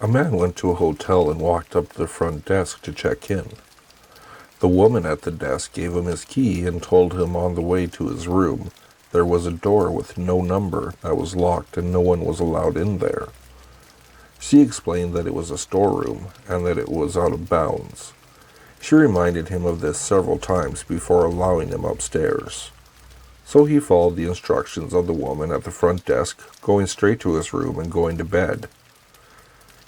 A man went to a hotel and walked up to the front desk to check in. The woman at the desk gave him his key and told him on the way to his room there was a door with no number that was locked and no one was allowed in there. She explained that it was a storeroom and that it was out of bounds. She reminded him of this several times before allowing him upstairs. So he followed the instructions of the woman at the front desk, going straight to his room and going to bed.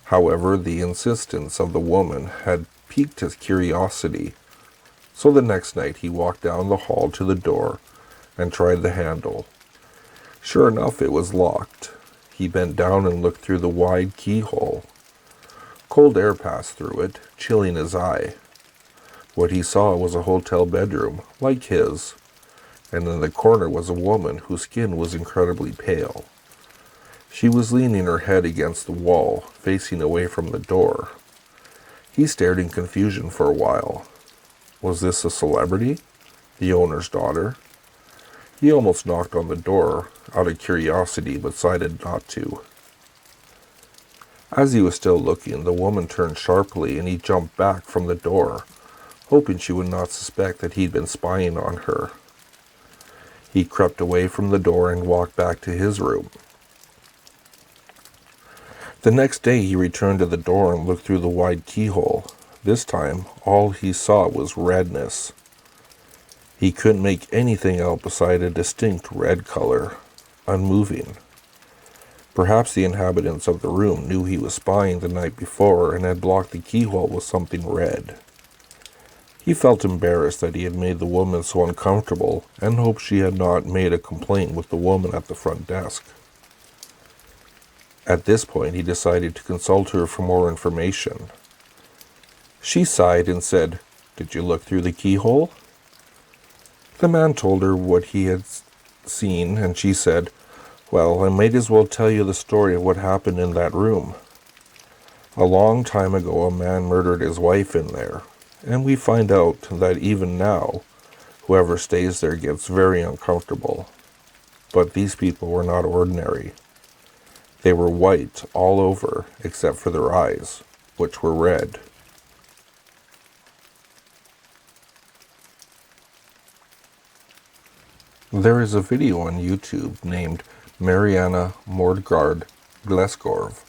However, the insistence of the woman had piqued his curiosity, so the next night he walked down the hall to the door and tried the handle. Sure enough, it was locked. He bent down and looked through the wide keyhole. Cold air passed through it, chilling his eye. What he saw was a hotel bedroom, like his, and in the corner was a woman whose skin was incredibly pale. She was leaning her head against the wall, facing away from the door. He stared in confusion for a while. Was this a celebrity? The owner's daughter? He almost knocked on the door, out of curiosity, but decided not to. As he was still looking, the woman turned sharply and he jumped back from the door, hoping she would not suspect that he'd been spying on her. He crept away from the door and walked back to his room. The next day he returned to the door and looked through the wide keyhole. This time, all he saw was redness. He couldn't make anything out beside a distinct red color, unmoving. Perhaps the inhabitants of the room knew he was spying the night before and had blocked the keyhole with something red. He felt embarrassed that he had made the woman so uncomfortable and hoped she had not made a complaint with the woman at the front desk. At this point, he decided to consult her for more information. She sighed and said, "Did you look through the keyhole?" The man told her what he had seen, and she said, "Well, I might as well tell you the story of what happened in that room. A long time ago, a man murdered his wife in there, and we find out that even now, whoever stays there gets very uncomfortable. But these people were not ordinary. They were white all over, except for their eyes, which were red." There is a video on YouTube named Mariana Mordgard Glesgorv.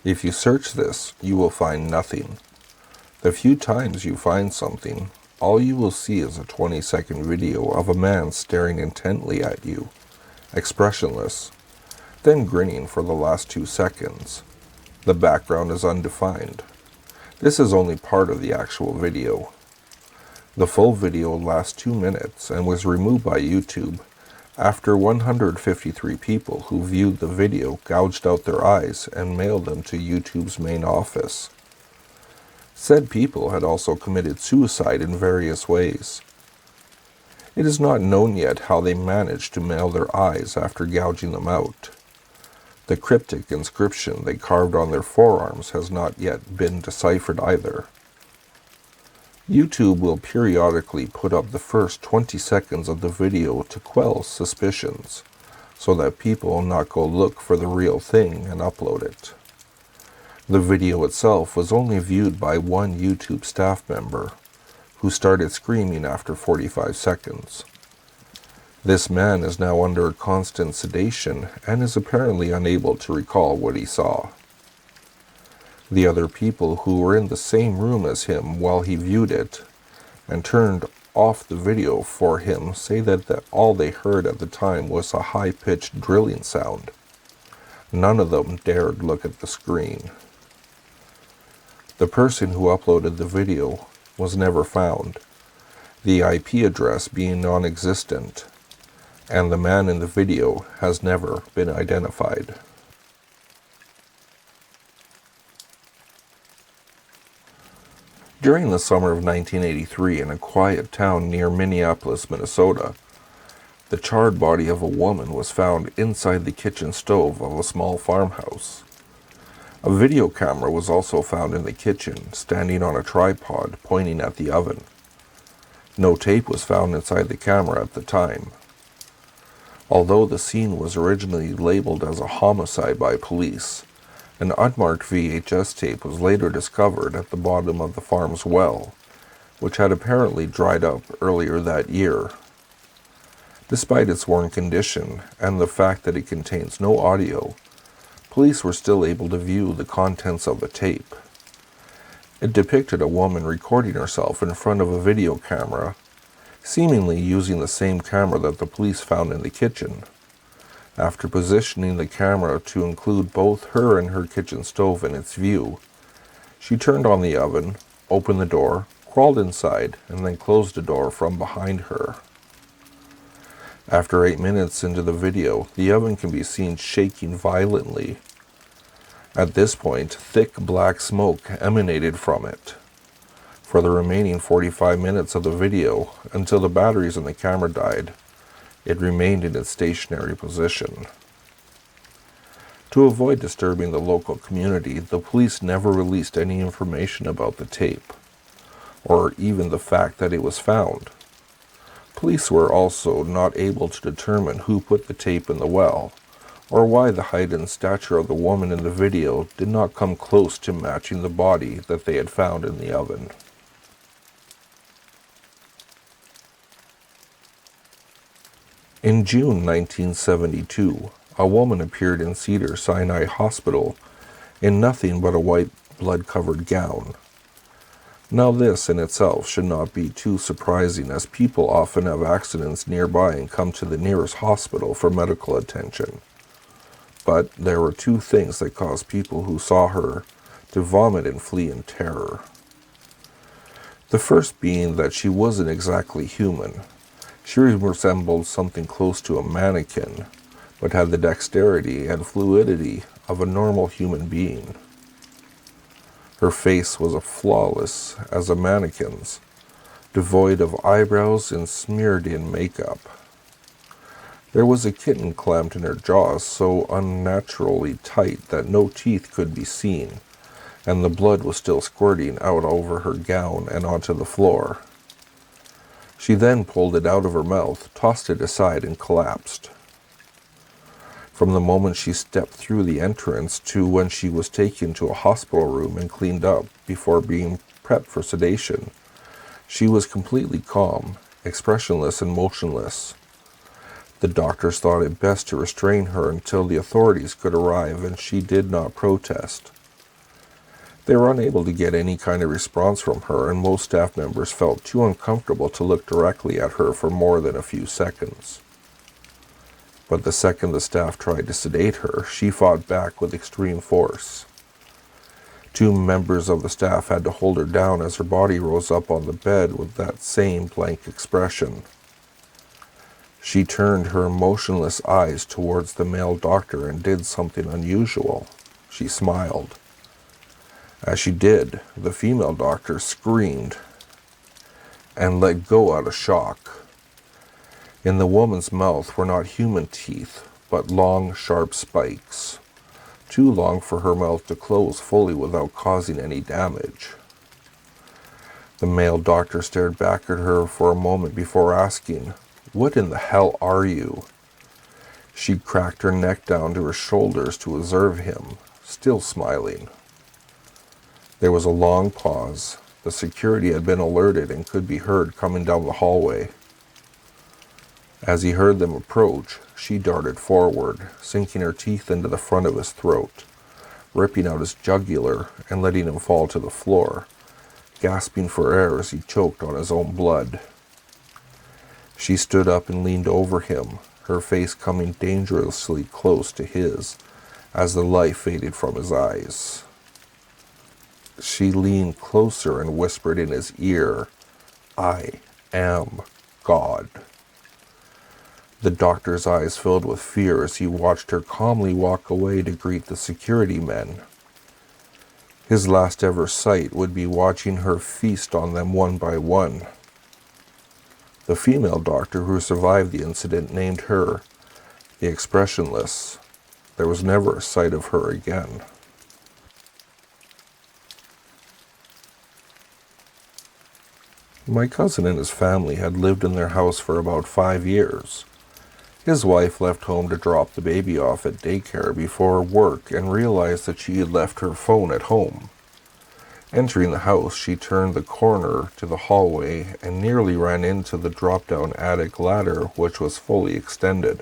If you search this, you will find nothing. The few times you find something, all you will see is a 20-second video of a man staring intently at you, expressionless, then grinning for the last 2 seconds. The background is undefined. This is only part of the actual video. The full video lasts 2 minutes and was removed by YouTube after 153 people who viewed the video gouged out their eyes and mailed them to YouTube's main office. Said people had also committed suicide in various ways. It is not known yet how they managed to mail their eyes after gouging them out. The cryptic inscription they carved on their forearms has not yet been deciphered either. YouTube will periodically put up the first 20 seconds of the video to quell suspicions, so that people will not go look for the real thing and upload it. The video itself was only viewed by one YouTube staff member, who started screaming after 45 seconds. This man is now under constant sedation and is apparently unable to recall what he saw. The other people who were in the same room as him while he viewed it and turned off the video for him say that all they heard at the time was a high-pitched drilling sound. None of them dared look at the screen. The person who uploaded the video was never found, the IP address being non-existent, and the man in the video has never been identified. During the summer of 1983, in a quiet town near Minneapolis, Minnesota, the charred body of a woman was found inside the kitchen stove of a small farmhouse. A video camera was also found in the kitchen, standing on a tripod pointing at the oven. No tape was found inside the camera at the time. Although the scene was originally labeled as a homicide by police, An unmarked VHS tape was later discovered at the bottom of the farm's well, which had apparently dried up earlier that year. Despite its worn condition and the fact that it contains no audio, police were still able to view the contents of the tape. It depicted a woman recording herself in front of a video camera, seemingly using the same camera that the police found in the kitchen. After positioning the camera to include both her and her kitchen stove in its view, she turned on the oven, opened the door, crawled inside, and then closed the door from behind her. After 8 minutes into the video, the oven can be seen shaking violently. At this point, thick black smoke emanated from it. For the remaining 45 minutes of the video, until the batteries in the camera died, it remained in its stationary position. To avoid disturbing the local community, the police never released any information about the tape, or even the fact that it was found. Police were also not able to determine who put the tape in the well, or why the height and stature of the woman in the video did not come close to matching the body that they had found in the oven. In June 1972, a woman appeared in Cedars-Sinai Hospital in nothing but a white blood-covered gown. Now this in itself should not be too surprising, as people often have accidents nearby and come to the nearest hospital for medical attention. But there were two things that caused people who saw her to vomit and flee in terror. The first being that she wasn't exactly human. She resembled something close to a mannequin, but had the dexterity and fluidity of a normal human being. Her face was as flawless as a mannequin's, devoid of eyebrows and smeared in makeup. There was a kitten clamped in her jaws so unnaturally tight that no teeth could be seen, and the blood was still squirting out over her gown and onto the floor. She then pulled it out of her mouth, tossed it aside, and collapsed. From the moment she stepped through the entrance to when she was taken to a hospital room and cleaned up before being prepped for sedation, she was completely calm, expressionless, and motionless. The doctors thought it best to restrain her until the authorities could arrive, and she did not protest. They were unable to get any kind of response from her, and most staff members felt too uncomfortable to look directly at her for more than a few seconds. But the second the staff tried to sedate her, she fought back with extreme force. Two members of the staff had to hold her down as her body rose up on the bed with that same blank expression. She turned her emotionless eyes towards the male doctor and did something unusual. She smiled. As she did, the female doctor screamed and let go out of shock. In the woman's mouth were not human teeth, but long, sharp spikes, too long for her mouth to close fully without causing any damage. The male doctor stared back at her for a moment before asking, "What in the hell are you?" She cracked her neck down to her shoulders to observe him, still smiling. There was a long pause. The security had been alerted and could be heard coming down the hallway. As he heard them approach, she darted forward, sinking her teeth into the front of his throat, ripping out his jugular and letting him fall to the floor, gasping for air as he choked on his own blood. She stood up and leaned over him, her face coming dangerously close to his as the life faded from his eyes. She leaned closer and whispered in his ear, "I am God." The doctor's eyes filled with fear as he watched her calmly walk away to greet the security men. His last ever sight would be watching her feast on them one by one. The female doctor who survived the incident named her the Expressionless. There was never a sight of her again. My cousin and his family had lived in their house for about 5 years. His wife left home to drop the baby off at daycare before work and realized that she had left her phone at home. Entering the house, she turned the corner to the hallway and nearly ran into the drop-down attic ladder, which was fully extended.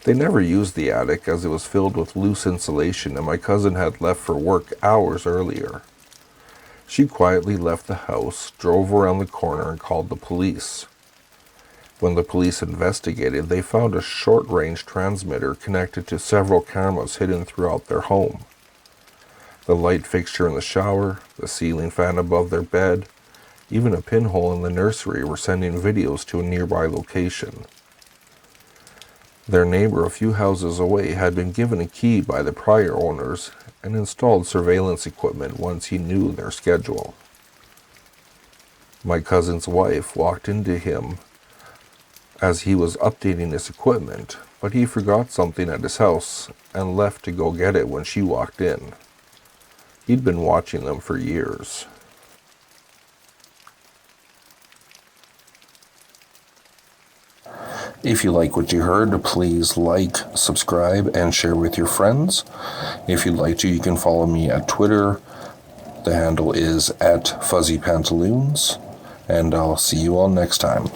They never used the attic as it was filled with loose insulation and my cousin had left for work hours earlier. She quietly left the house, drove around the corner, and called the police. When the police investigated, they found a short-range transmitter connected to several cameras hidden throughout their home. The light fixture in the shower, the ceiling fan above their bed, even a pinhole in the nursery were sending videos to a nearby location. Their neighbor a few houses away had been given a key by the prior owners and installed surveillance equipment once he knew their schedule. My cousin's wife walked into him as he was updating his equipment, but he forgot something at his house and left to go get it when she walked in. He'd been watching them for years. If you like what you heard, please like, subscribe, and share with your friends. If you'd like to, you can follow me at Twitter. The handle is @FuzzyPantaloons, and I'll see you all next time.